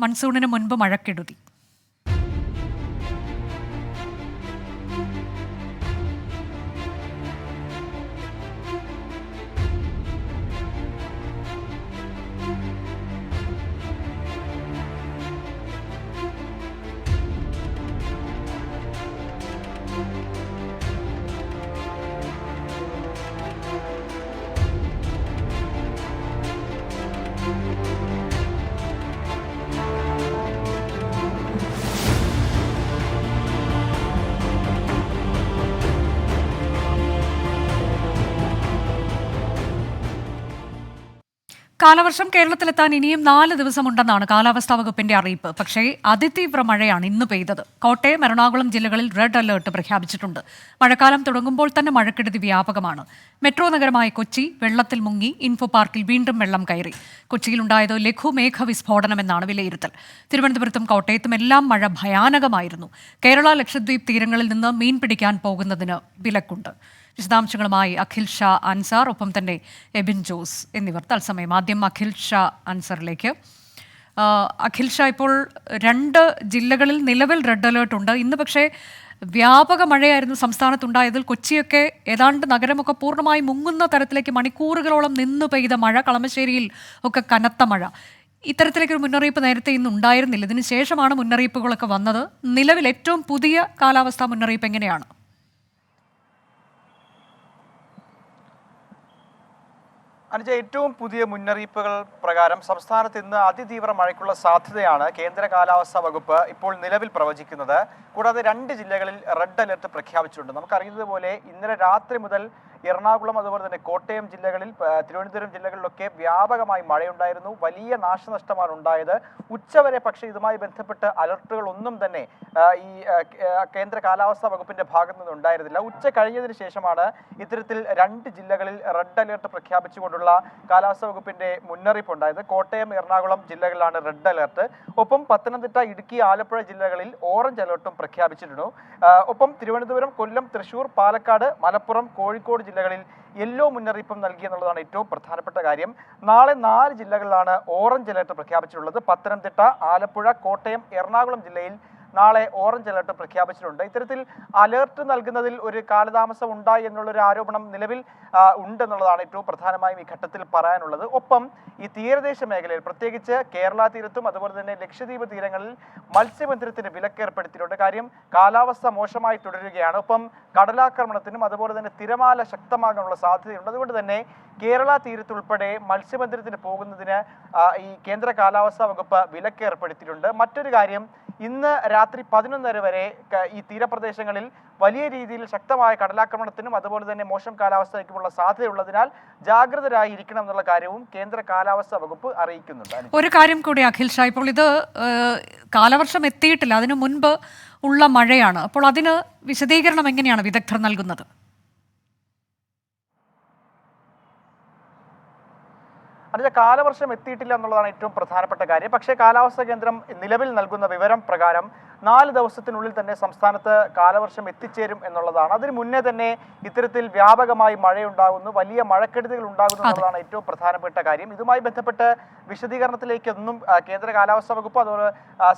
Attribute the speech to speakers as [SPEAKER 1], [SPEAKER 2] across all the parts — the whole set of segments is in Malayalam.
[SPEAKER 1] മൺസൂണിന് മുൻപ് മഴക്കെടുതി. കാലവർഷം കേരളത്തിലെത്താൻ ഇനിയും 4 ദിവസമുണ്ടെന്നാണ് കാലാവസ്ഥാ വകുപ്പിന്റെ അറിയിപ്പ്. പക്ഷേ അതിതീവ്ര മഴയാണ് ഇന്ന് പെയ്തത്. കോട്ടയം, എറണാകുളം ജില്ലകളിൽ റെഡ് അലേർട്ട് പ്രഖ്യാപിച്ചിട്ടുണ്ട്. മഴക്കാലം തുടങ്ങുമ്പോൾ തന്നെ മഴക്കെടുതി വ്യാപകമാണ്. മെട്രോ നഗരമായ കൊച്ചി വെള്ളത്തിൽ മുങ്ങി. ഇൻഫോ പാർക്കിൽ വീണ്ടും വെള്ളം കയറി. കൊച്ചിയിലുണ്ടായത് ലഘുമേഘ വിസ്ഫോടനമെന്നാണ് വിലയിരുത്തൽ. തിരുവനന്തപുരത്തും കോട്ടയത്തും എല്ലാം മഴ ഭയാനകമായിരുന്നു. കേരള ലക്ഷദ്വീപ് തീരങ്ങളിൽ നിന്ന് മീൻ പിടിക്കാൻ പോകുന്നതിന് വിലക്കുണ്ട്. വിശദാംശങ്ങളുമായി അഖിൽ ഷാ അൻസാർ, ഒപ്പം തന്നെ എബിൻ ജോസ് എന്നിവർ തത്സമയം. ആദ്യം അഖിൽ ഷാ അൻസാറിലേക്ക്. അഖിൽ ഷാ, ഇപ്പോൾ 2 ജില്ലകളിൽ നിലവിൽ റെഡ് അലേർട്ട് ഉണ്ട്. ഇന്ന് പക്ഷേ വ്യാപക മഴയായിരുന്നു സംസ്ഥാനത്തുണ്ടായതിൽ. കൊച്ചിയൊക്കെ ഏതാണ്ട് നഗരമൊക്കെ പൂർണ്ണമായി മുങ്ങുന്ന തരത്തിലേക്ക് മണിക്കൂറുകളോളം നിന്ന് പെയ്ത മഴ, കളമശ്ശേരിയിൽ ഒക്കെ കനത്ത മഴ. ഇത്തരത്തിലേക്കൊരു മുന്നറിയിപ്പ് നേരത്തെ ഇന്ന് ഉണ്ടായിരുന്നില്ല. ഇതിന് ശേഷമാണ് മുന്നറിയിപ്പുകളൊക്കെ വന്നത്. നിലവിൽ ഏറ്റവും പുതിയ കാലാവസ്ഥാ മുന്നറിയിപ്പ് എങ്ങനെയാണ്?
[SPEAKER 2] അനുജ, ഏറ്റവും പുതിയ മുന്നറിയിപ്പുകൾ പ്രകാരം സംസ്ഥാനത്ത് ഇന്ന് അതിതീവ്ര മഴയ്ക്കുള്ള സാധ്യതയാണ് കേന്ദ്ര കാലാവസ്ഥാ വകുപ്പ് ഇപ്പോൾ നിലവിൽ പ്രവചിക്കുന്നത്. കൂടാതെ 2 ജില്ലകളിൽ റെഡ് അലർട്ട് പ്രഖ്യാപിച്ചിട്ടുണ്ട്. നമുക്കറിയുന്നതുപോലെ ഇന്നലെ രാത്രി മുതൽ എറണാകുളം, അതുപോലെ തന്നെ കോട്ടയം ജില്ലകളിൽ, തിരുവനന്തപുരം ജില്ലകളിലൊക്കെ വ്യാപകമായി മഴയുണ്ടായിരുന്നു. വലിയ നാശനഷ്ടമാണ് ഉണ്ടായത്. ഉച്ചവരെ പക്ഷേ ഇതുമായി ബന്ധപ്പെട്ട് അലർട്ടുകൾ ഒന്നും തന്നെ ഈ കേന്ദ്ര കാലാവസ്ഥാ വകുപ്പിന്റെ ഭാഗത്തു നിന്ന് ഉണ്ടായിരുന്നില്ല. ഉച്ച കഴിഞ്ഞതിന് ശേഷമാണ് ഇത്തരത്തിൽ 2 ജില്ലകളിൽ റെഡ് അലർട്ട് പ്രഖ്യാപിച്ചുകൊണ്ടുള്ള കാലാവസ്ഥാ വകുപ്പിന്റെ മുന്നറിയിപ്പ് ഉണ്ടായത്. കോട്ടയം, എറണാകുളം ജില്ലകളിലാണ് റെഡ് അലർട്ട്. ഒപ്പം പത്തനംതിട്ട, ഇടുക്കി, ആലപ്പുഴ ജില്ലകളിൽ ഓറഞ്ച് അലർട്ടും പ്രഖ്യാപിച്ചിരുന്നു. ഒപ്പം തിരുവനന്തപുരം, കൊല്ലം, തൃശൂർ, പാലക്കാട്, മലപ്പുറം, കോഴിക്കോട് ജില്ലകളിൽ യെല്ലോ മുന്നറിയിപ്പും നൽകി എന്നുള്ളതാണ് ഏറ്റവും പ്രധാനപ്പെട്ട കാര്യം. നാളെ 4 ജില്ലകളിലാണ് ഓറഞ്ച് അലർട്ട് പ്രഖ്യാപിച്ചിട്ടുള്ളത്. പത്തനംതിട്ട, ആലപ്പുഴ, കോട്ടയം, എറണാകുളം ജില്ലയിൽ നാളെ ഓറഞ്ച് അലർട്ട് പ്രഖ്യാപിച്ചിട്ടുണ്ട്. ഇത്തരത്തിൽ അലർട്ട് നൽകുന്നതിൽ ഒരു കാലതാമസം ഉണ്ടായി എന്നുള്ളൊരു ആരോപണം നിലവിൽ ഉണ്ടെന്നുള്ളതാണ് ഏറ്റവും പ്രധാനമായും ഈ ഘട്ടത്തിൽ പറയാനുള്ളത്. ഒപ്പം ഈ തീരദേശ മേഖലയിൽ, പ്രത്യേകിച്ച് കേരള തീരത്തും അതുപോലെ തന്നെ ലക്ഷദ്വീപ് തീരങ്ങളിൽ മത്സ്യബന്ധനത്തിന് വിലക്കേർപ്പെടുത്തിയിട്ടുണ്ട്. കാര്യം കാലാവസ്ഥ മോശമായി തുടരുകയാണ്. ഒപ്പം കടലാക്രമണത്തിനും അതുപോലെ തന്നെ തിരമാല ശക്തമാകാനുള്ള സാധ്യതയുണ്ട്. അതുകൊണ്ട് തന്നെ കേരള തീരത്തുൾപ്പെടെ മത്സ്യബന്ധനത്തിന് പോകുന്നതിന് ഈ കേന്ദ്ര കാലാവസ്ഥാ വകുപ്പ് വിലക്കേർപ്പെടുത്തിയിട്ടുണ്ട്. മറ്റൊരു കാര്യം, ഇന്ന് രാത്രി 11:30 വരെ ഈ തീരപ്രദേശങ്ങളിൽ വലിയ രീതിയിൽ ശക്തമായ കടലാക്രമണത്തിനും അതുപോലെ തന്നെ മോശം കാലാവസ്ഥയ്ക്കുമുള്ള സാധ്യതയുള്ളതിനാൽ ജാഗ്രതരായിരിക്കണം എന്നുള്ള കാര്യവും കേന്ദ്ര കാലാവസ്ഥാ വകുപ്പ് അറിയിക്കുന്നുണ്ട്.
[SPEAKER 1] ഒരു കാര്യം കൂടി അഖിൽ ഷാ, ഇപ്പോൾ ഇത് കാലവർഷം എത്തിയിട്ടില്ല, അതിനു മുൻപ് ഉള്ള മഴയാണ്. അപ്പോൾ അതിന് വിശദീകരണം എങ്ങനെയാണ് വിദഗ്ധർ നൽകുന്നത്?
[SPEAKER 2] അതിന്റെ കാലവർഷം എത്തിയിട്ടില്ല എന്നുള്ളതാണ് ഏറ്റവും പ്രധാനപ്പെട്ട കാര്യം. പക്ഷേ കാലാവസ്ഥാ കേന്ദ്രം നിലവിൽ നൽകുന്ന വിവരം പ്രകാരം 4 ദിവസത്തിനുള്ളിൽ തന്നെ സംസ്ഥാനത്ത് കാലവർഷം എത്തിച്ചേരും എന്നുള്ളതാണ്. അതിന് മുന്നേ തന്നെ ഇത്തരത്തിൽ വ്യാപകമായി മഴയുണ്ടാകുന്നു, വലിയ മഴക്കെടുതികൾ ഉണ്ടാകുന്നു എന്നുള്ളതാണ് ഏറ്റവും പ്രധാനപ്പെട്ട കാര്യം. ഇതുമായി ബന്ധപ്പെട്ട് വിശദീകരണത്തിലേക്കൊന്നും കേന്ദ്ര കാലാവസ്ഥാ വകുപ്പ് അതുപോലെ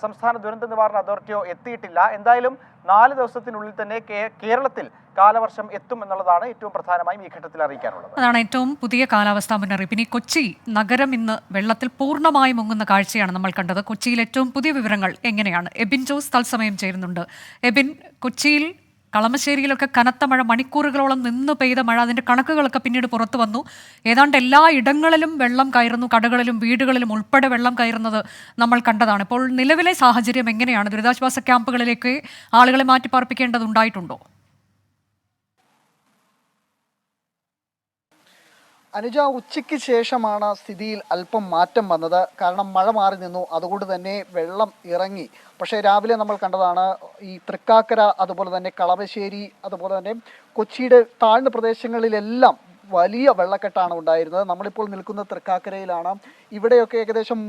[SPEAKER 2] സംസ്ഥാന ദുരന്ത നിവാരണ അതോറിറ്റിയോ എത്തിയിട്ടില്ല. എന്തായാലും 4 ദിവസത്തിനുള്ളിൽ തന്നെ കേരളത്തിൽ കാലവർഷം എത്തും എന്നുള്ളതാണ് ഏറ്റവും പ്രധാനമായും ഈ ഘട്ടത്തിൽ അറിയിക്കാനുള്ളത്.
[SPEAKER 1] അതാണ് ഏറ്റവും പുതിയ കാലാവസ്ഥാ മുന്നറിയിപ്പ്. ഇനി കൊച്ചി നഗരം ഇന്ന് വെള്ളത്തിൽ പൂർണ്ണമായി മുങ്ങുന്ന കാഴ്ചയാണ് നമ്മൾ കണ്ടത്. കൊച്ചിയിൽ ഏറ്റവും പുതിയ വിവരങ്ങൾ എങ്ങനെയാണ്? എബിൻ ജോസ് തത്സമയം ചേരുന്നുണ്ട്. എബിൻ, കൊച്ചിയിൽ കളമശ്ശേരിയിലൊക്കെ കനത്ത മഴ, മണിക്കൂറുകളോളം നിന്ന് പെയ്ത മഴ, അതിന്റെ കണക്കുകളൊക്കെ പിന്നീട് പുറത്തു വന്നു. ഏതാണ്ട് എല്ലാ ഇടങ്ങളിലും വെള്ളം കയറുന്നു, കടകളിലും വീടുകളിലും ഉൾപ്പെടെ വെള്ളം കയറുന്നത് നമ്മൾ കണ്ടതാണ്. ഇപ്പോൾ നിലവിലെ സാഹചര്യം എങ്ങനെയാണ്? ദുരിതാശ്വാസ ക്യാമ്പുകളിലേക്ക് ആളുകളെ മാറ്റിപ്പാർപ്പിക്കേണ്ടതുണ്ടായിട്ടുണ്ടോ?
[SPEAKER 3] അനുജ, ഉച്ചയ്ക്ക് ശേഷമാണ് സ്ഥിതിയിൽ അല്പം മാറ്റം വന്നത്. കാരണം മഴ മാറി നിന്നു, അതുകൊണ്ട് തന്നെ വെള്ളം ഇറങ്ങി. പക്ഷേ രാവിലെ നമ്മൾ കണ്ടതാണ് ഈ തൃക്കാക്കര, അതുപോലെ തന്നെ കളമശ്ശേരി, അതുപോലെ തന്നെ കൊച്ചിയുടെ താഴ്ന്ന പ്രദേശങ്ങളിലെല്ലാം വലിയ വെള്ളക്കെട്ടാണ് ഉണ്ടായിരുന്നത്. നമ്മളിപ്പോൾ നിൽക്കുന്ന തൃക്കാക്കരയിലാണ്. ഇവിടെയൊക്കെ ഏകദേശം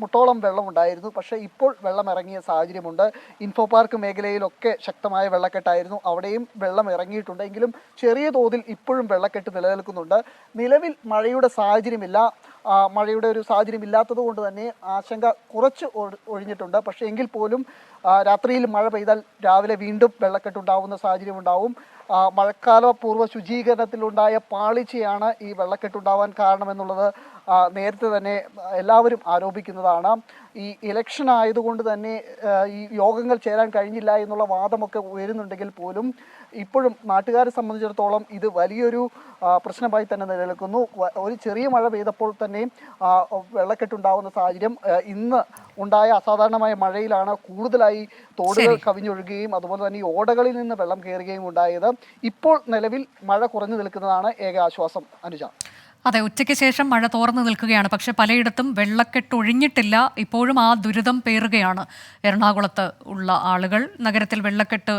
[SPEAKER 3] മുട്ടോളം വെള്ളം ഉണ്ടായിരുന്നു. പക്ഷേ ഇപ്പോൾ വെള്ളം ഇറങ്ങിയ സാഹചര്യമുണ്ട്. ഇൻഫോ പാർക്ക് മേഖലയിലൊക്കെ ശക്തമായ വെള്ളക്കെട്ടായിരുന്നു. അവിടെയും വെള്ളം ഇറങ്ങിയിട്ടുണ്ട്. എങ്കിലും ചെറിയ തോതിൽ ഇപ്പോഴും വെള്ളക്കെട്ട് നിലനിൽക്കുന്നുണ്ട്. നിലവിൽ മഴയുടെ സാഹചര്യമില്ല. മഴയുടെ ഒരു സാഹചര്യം ഇല്ലാത്തത് കൊണ്ട് തന്നെ ആശങ്ക കുറച്ച് ഒഴിഞ്ഞിട്ടുണ്ട്. പക്ഷേ എങ്കിൽ പോലും രാത്രിയിൽ മഴ പെയ്താൽ രാവിലെ വീണ്ടും വെള്ളക്കെട്ടുണ്ടാവുന്ന സാഹചര്യം ഉണ്ടാവും. മഴക്കാല പൂർവ്വ ശുചീകരണത്തിലുണ്ടായ പാളിച്ചയാണ് ഈ വെള്ളക്കെട്ടുണ്ടാവാൻ കാരണമെന്നുള്ളത് നേരത്തെ തന്നെ എല്ലാവരും ആരോപിക്കുന്നതാണ്. ഈ ഇലക്ഷൻ ആയതുകൊണ്ട് തന്നെ ഈ യോഗങ്ങൾ ചേരാൻ കഴിഞ്ഞില്ല എന്നുള്ള വാദമൊക്കെ ഉയരുന്നുണ്ടെങ്കിൽ പോലും ഇപ്പോഴും നാട്ടുകാരെ സംബന്ധിച്ചിടത്തോളം ഇത് വലിയൊരു പ്രശ്നമായി തന്നെ നിലനിൽക്കുന്നു. ഒരു ചെറിയ മഴ പെയ്തപ്പോൾ തന്നെ വെള്ളക്കെട്ടുണ്ടാവുന്ന സാഹചര്യം. ഇന്ന് ഉണ്ടായ അസാധാരണമായ മഴയിലാണ് കൂടുതലായി തോടുകൾ കവിഞ്ഞൊഴുകുകയും അതുപോലെ തന്നെ ഈ ഓടകളിൽ നിന്ന് വെള്ളം കയറുകയും ഉണ്ടായത്. ഇപ്പോൾ നിലവിൽ മഴ കുറഞ്ഞു നിൽക്കുന്നതാണ് ഏക ആശ്വാസം. അനുജ.
[SPEAKER 1] അതെ, ഉച്ചയ്ക്ക് ശേഷം മഴ തോർന്നു നിൽക്കുകയാണ്. പക്ഷെ പലയിടത്തും വെള്ളക്കെട്ട് ഒഴിഞ്ഞിട്ടില്ല. ഇപ്പോഴും ആ ദുരിതം പേറുകയാണ് എറണാകുളത്ത് ഉള്ള ആളുകൾ. നഗരത്തിൽ വെള്ളക്കെട്ട്,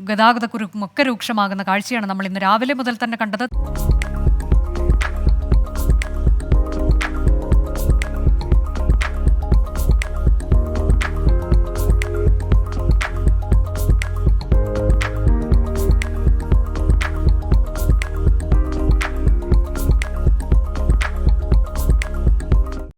[SPEAKER 1] ഗതാഗതക്കുരുക്കും ഒക്കെ രൂക്ഷമാകുന്ന കാഴ്ചയാണ് നമ്മൾ ഇന്ന് രാവിലെ മുതൽ തന്നെ കണ്ടത്.